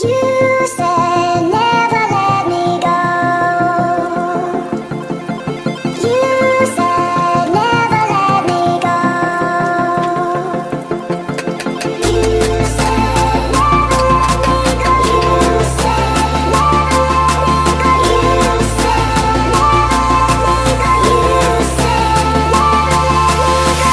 You said never let me go. You said never let me go. You said never let me go. You said never let me go. You said never let me go.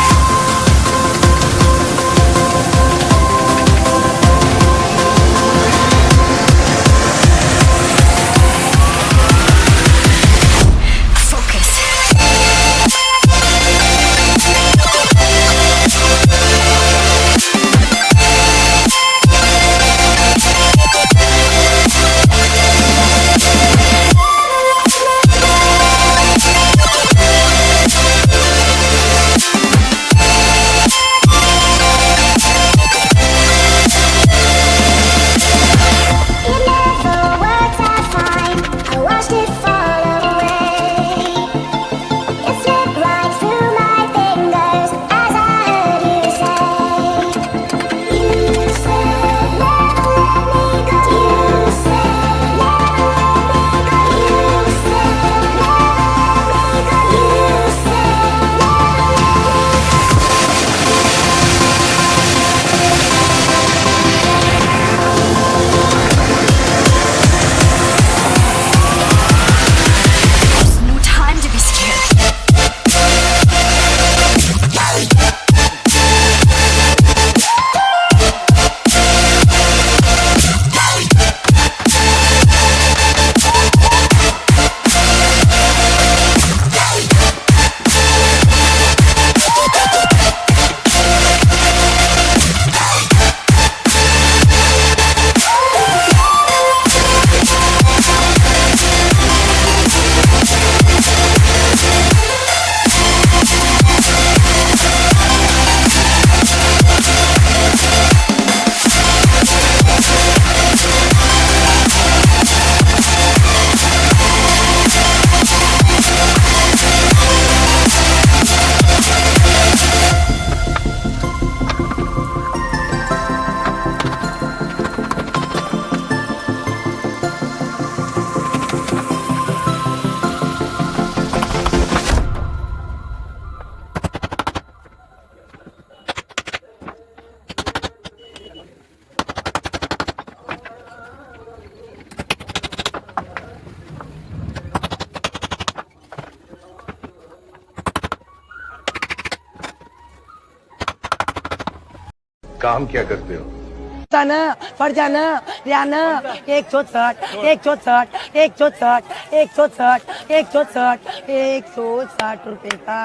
You said never let me go. काम क्या करते हो? फरजाना रियाना 164 164 164 164 160 रुपए का।